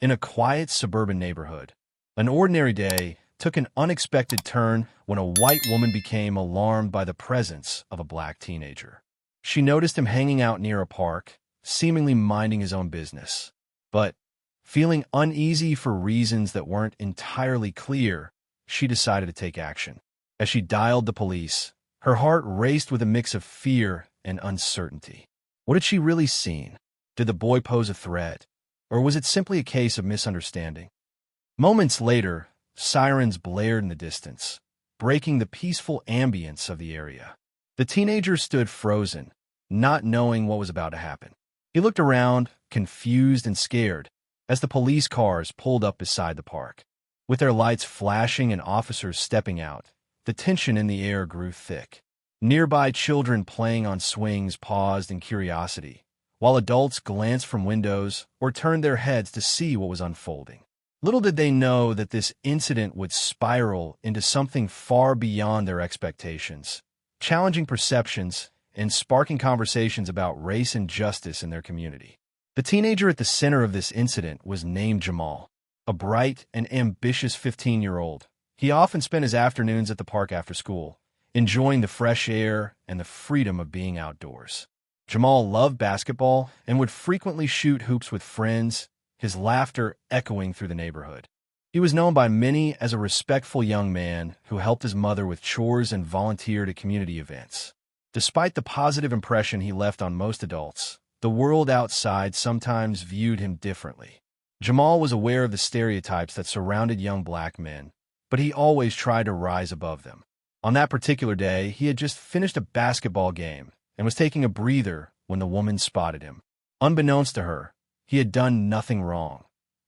in a quiet suburban neighborhood. An ordinary day took an unexpected turn when a white woman became alarmed by the presence of a black teenager. She noticed him hanging out near a park, seemingly minding his own business. But, feeling uneasy for reasons that weren't entirely clear, she decided to take action. As she dialed the police, her heart raced with a mix of fear and uncertainty. What had she really seen? Did the boy pose a threat? Or was it simply a case of misunderstanding? Moments later, sirens blared in the distance, breaking the peaceful ambience of the area. The teenager stood frozen, not knowing what was about to happen. He looked around, confused and scared, as the police cars pulled up beside the park. With their lights flashing and officers stepping out, the tension in the air grew thick. Nearby children playing on swings paused in curiosity, while adults glanced from windows or turned their heads to see what was unfolding. Little did they know that this incident would spiral into something far beyond their expectations, challenging perceptions and sparking conversations about race and justice in their community. The teenager at the center of this incident was named Jamal, a bright and ambitious 15-year-old. He often spent his afternoons at the park after school, enjoying the fresh air and the freedom of being outdoors. Jamal loved basketball and would frequently shoot hoops with friends, his laughter echoing through the neighborhood. He was known by many as a respectful young man who helped his mother with chores and volunteered at community events. Despite the positive impression he left on most adults, the world outside sometimes viewed him differently. Jamal was aware of the stereotypes that surrounded young black men, but he always tried to rise above them. On that particular day, he had just finished a basketball game and was taking a breather when the woman spotted him. Unbeknownst to her, he had done nothing wrong.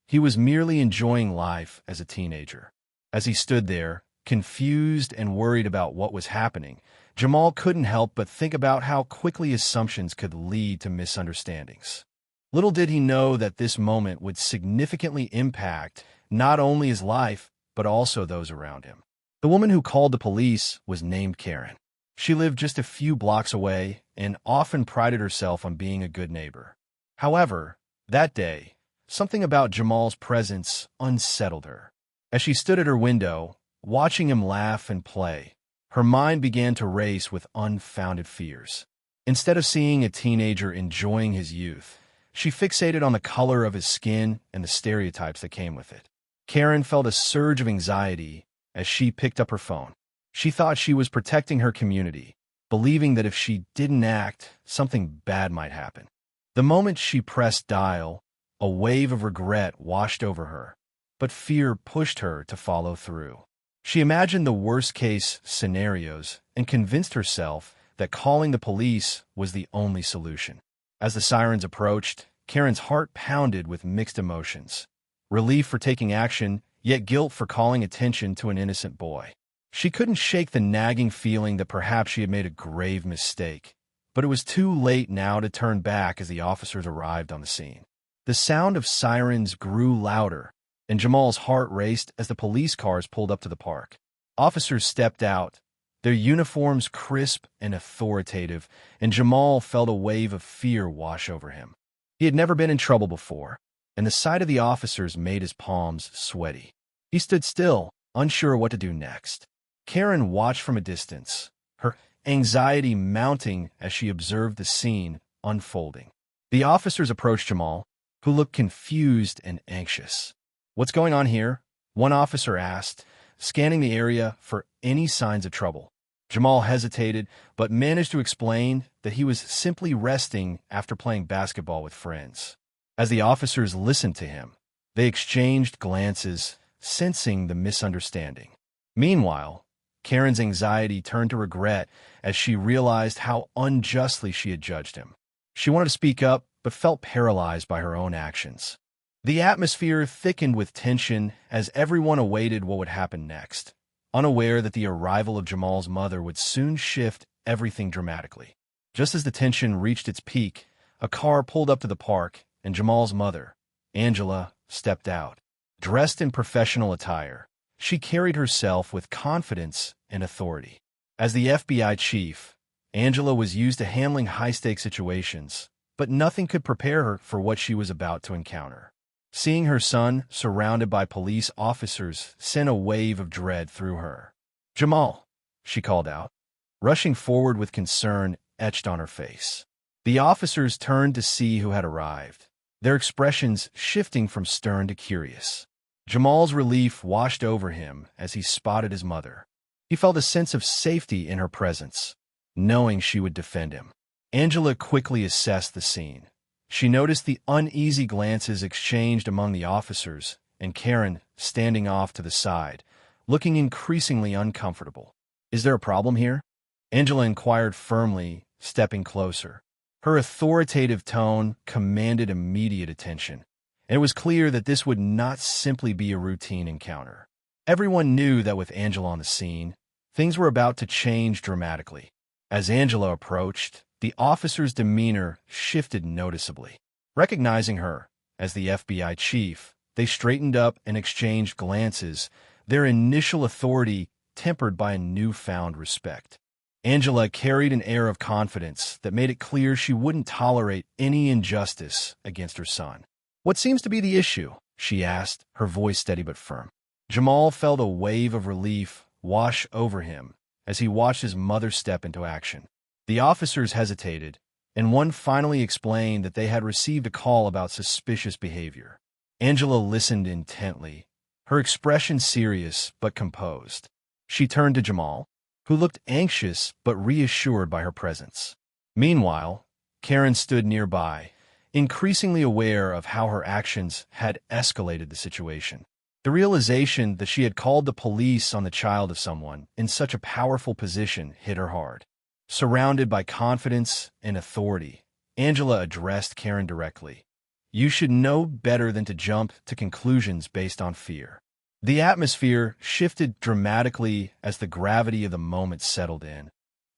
He was merely enjoying life as a teenager. As he stood there, confused and worried about what was happening, Jamal couldn't help but think about how quickly assumptions could lead to misunderstandings. Little did he know that this moment would significantly impact not only his life, but also those around him. The woman who called the police was named Karen. She lived just a few blocks away and often prided herself on being a good neighbor. However, that day, something about Jamal's presence unsettled her. As she stood at her window, watching him laugh and play, her mind began to race with unfounded fears. Instead of seeing a teenager enjoying his youth, she fixated on the color of his skin and the stereotypes that came with it. Karen felt a surge of anxiety as she picked up her phone. She thought she was protecting her community, believing that if she didn't act, something bad might happen. The moment she pressed dial, a wave of regret washed over her, but fear pushed her to follow through. She imagined the worst-case scenarios and convinced herself that calling the police was the only solution. As the sirens approached, Karen's heart pounded with mixed emotions. Relief for taking action, yet guilt for calling attention to an innocent boy. She couldn't shake the nagging feeling that perhaps she had made a grave mistake, but it was too late now to turn back as the officers arrived on the scene. The sound of sirens grew louder, and Jamal's heart raced as the police cars pulled up to the park. Officers stepped out, their uniforms crisp and authoritative, and Jamal felt a wave of fear wash over him. He had never been in trouble before, and the sight of the officers made his palms sweaty. He stood still, unsure what to do next. Karen watched from a distance, her anxiety mounting as she observed the scene unfolding. The officers approached Jamal, who looked confused and anxious. "What's going on here?" one officer asked, scanning the area for any signs of trouble. Jamal hesitated, but managed to explain that he was simply resting after playing basketball with friends. As the officers listened to him, they exchanged glances, sensing the misunderstanding. Meanwhile, Karen's anxiety turned to regret as she realized how unjustly she had judged him. She wanted to speak up, but felt paralyzed by her own actions. The atmosphere thickened with tension as everyone awaited what would happen next, unaware that the arrival of Jamal's mother would soon shift everything dramatically. Just as the tension reached its peak, a car pulled up to the park, and Jamal's mother, Angela, stepped out. Dressed in professional attire, she carried herself with confidence and authority. As the FBI chief, Angela was used to handling high-stakes situations, but nothing could prepare her for what she was about to encounter. Seeing her son surrounded by police officers sent a wave of dread through her. "Jamal," she called out, rushing forward with concern etched on her face. The officers turned to see who had arrived, their expressions shifting from stern to curious. Jamal's relief washed over him as he spotted his mother. He felt a sense of safety in her presence, knowing she would defend him. Angela quickly assessed the scene. She noticed the uneasy glances exchanged among the officers and Karen standing off to the side, looking increasingly uncomfortable. "Is there a problem here?" Angela inquired firmly, stepping closer. Her authoritative tone commanded immediate attention, and it was clear that this would not simply be a routine encounter. Everyone knew that with Angela on the scene, things were about to change dramatically. As Angela approached, the officer's demeanor shifted noticeably. Recognizing her as the FBI chief, they straightened up and exchanged glances, their initial authority tempered by a newfound respect. Angela carried an air of confidence that made it clear she wouldn't tolerate any injustice against her son. "What seems to be the issue?" she asked, her voice steady but firm. Jamal felt a wave of relief wash over him as he watched his mother step into action. The officers hesitated, and one finally explained that they had received a call about suspicious behavior. Angela listened intently, her expression serious but composed. She turned to Jamal, who looked anxious but reassured by her presence. Meanwhile, Karen stood nearby, increasingly aware of how her actions had escalated the situation. The realization that she had called the police on the child of someone in such a powerful position hit her hard. Surrounded by confidence and authority, Angela addressed Karen directly. "You should know better than to jump to conclusions based on fear." The atmosphere shifted dramatically as the gravity of the moment settled in,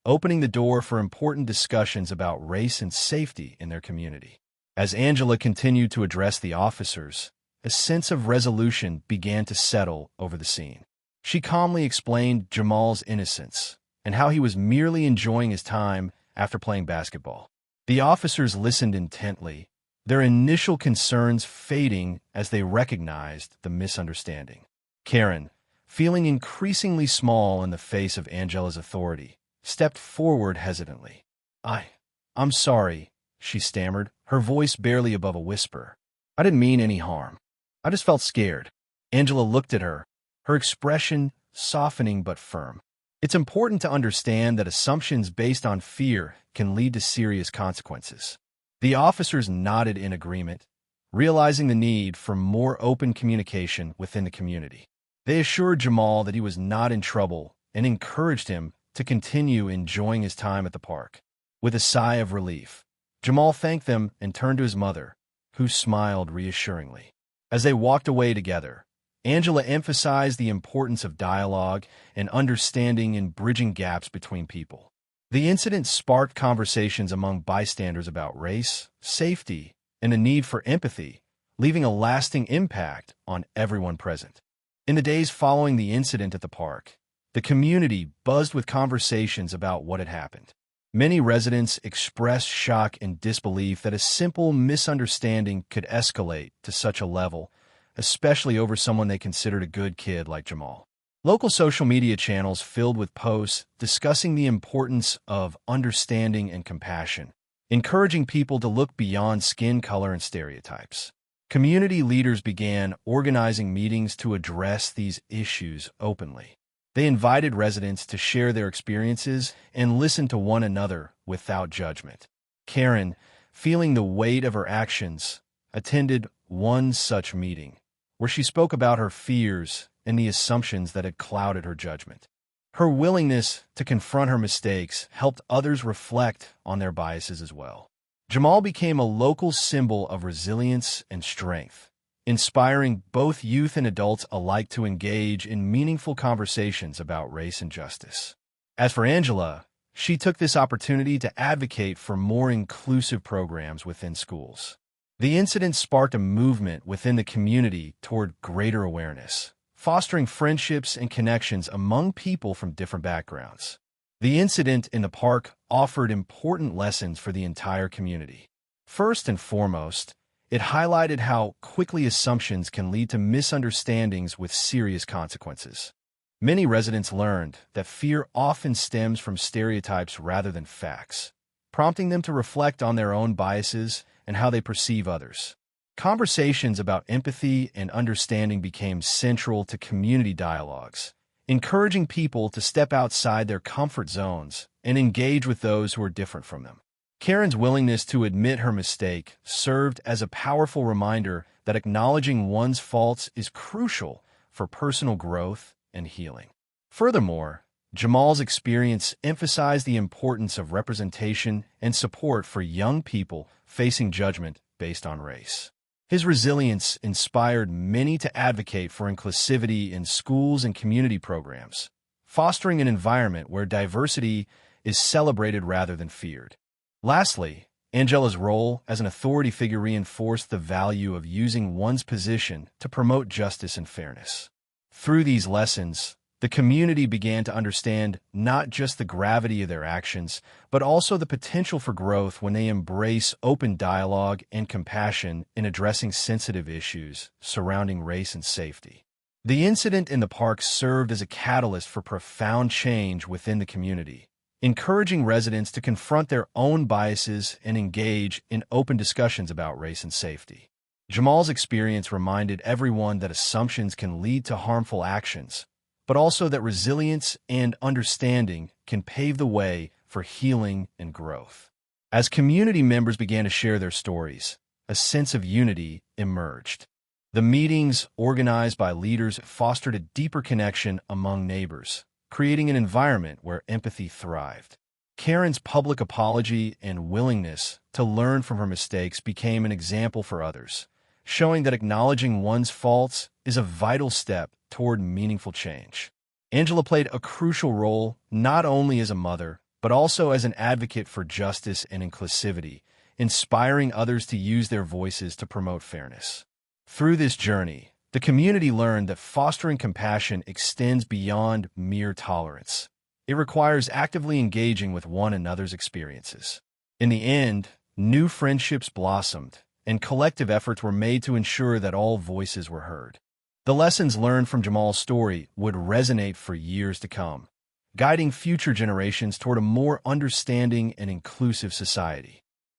opening the door for important discussions about race and safety in their community. As Angela continued to address the officers, a sense of resolution began to settle over the scene. She calmly explained Jamal's innocence and how he was merely enjoying his time after playing basketball. The officers listened intently, their initial concerns fading as they recognized the misunderstanding. Karen, feeling increasingly small in the face of Angela's authority, stepped forward hesitantly. I'm sorry," she stammered, her voice barely above a whisper. "I didn't mean any harm. I just felt scared." Angela looked at her, her expression softening but firm. It's important to understand that assumptions based on fear can lead to serious consequences. The officers nodded in agreement, realizing the need for more open communication within the community. They assured Jamal that he was not in trouble and encouraged him to continue enjoying his time at the park. With a sigh of relief, Jamal thanked them and turned to his mother, who smiled reassuringly. As they walked away together, Angela emphasized the importance of dialogue and understanding in bridging gaps between people. The incident sparked conversations among bystanders about race, safety, and the need for empathy, leaving a lasting impact on everyone present. In the days following the incident at the park, the community buzzed with conversations about what had happened. Many residents expressed shock and disbelief that a simple misunderstanding could escalate to such a level, especially over someone they considered a good kid like Jamal. Local social media channels filled with posts discussing the importance of understanding and compassion, encouraging people to look beyond skin color and stereotypes. Community leaders began organizing meetings to address these issues openly. They invited residents to share their experiences and listen to one another without judgment. Karen, feeling the weight of her actions, attended one such meeting, where she spoke about her fears and the assumptions that had clouded her judgment. Her willingness to confront her mistakes helped others reflect on their biases as well. Jamal became a local symbol of resilience and strength, inspiring both youth and adults alike to engage in meaningful conversations about race and justice. As for Angela, she took this opportunity to advocate for more inclusive programs within schools. The incident sparked a movement within the community toward greater awareness, fostering friendships and connections among people from different backgrounds. The incident in the park offered important lessons for the entire community. First and foremost, It highlighted how quickly assumptions can lead to misunderstandings with serious consequences. Many residents learned that fear often stems from stereotypes rather than facts, prompting them to reflect on their own biases and how they perceive others. Conversations about empathy and understanding became central to community dialogues, encouraging people to step outside their comfort zones and engage with those who are different from them. Karen's willingness to admit her mistake served as a powerful reminder that acknowledging one's faults is crucial for personal growth and healing. Furthermore, Jamal's experience emphasized the importance of representation and support for young people facing judgment based on race. His resilience inspired many to advocate for inclusivity in schools and community programs, fostering an environment where diversity is celebrated rather than feared. Lastly, Angela's role as an authority figure reinforced the value of using one's position to promote justice and fairness. Through these lessons, the community began to understand not just the gravity of their actions, but also the potential for growth when they embrace open dialogue and compassion in addressing sensitive issues surrounding race and safety. The incident in the park served as a catalyst for profound change within the community, encouraging residents to confront their own biases and engage in open discussions about race and safety. Jamal's experience reminded everyone that assumptions can lead to harmful actions, but also that resilience and understanding can pave the way for healing and growth. As community members began to share their stories, a sense of unity emerged. The meetings organized by leaders fostered a deeper connection among neighbors, creating an environment where empathy thrived. Karen's public apology and willingness to learn from her mistakes became an example for others, showing that acknowledging one's faults is a vital step toward meaningful change. Angela played a crucial role not only as a mother, but also as an advocate for justice and inclusivity, inspiring others to use their voices to promote fairness. Through this journey, the community learned that fostering compassion extends beyond mere tolerance. It requires actively engaging with one another's experiences. In the end, new friendships blossomed, and collective efforts were made to ensure that all voices were heard. The lessons learned from Jamal's story would resonate for years to come, guiding future generations toward a more understanding and inclusive society.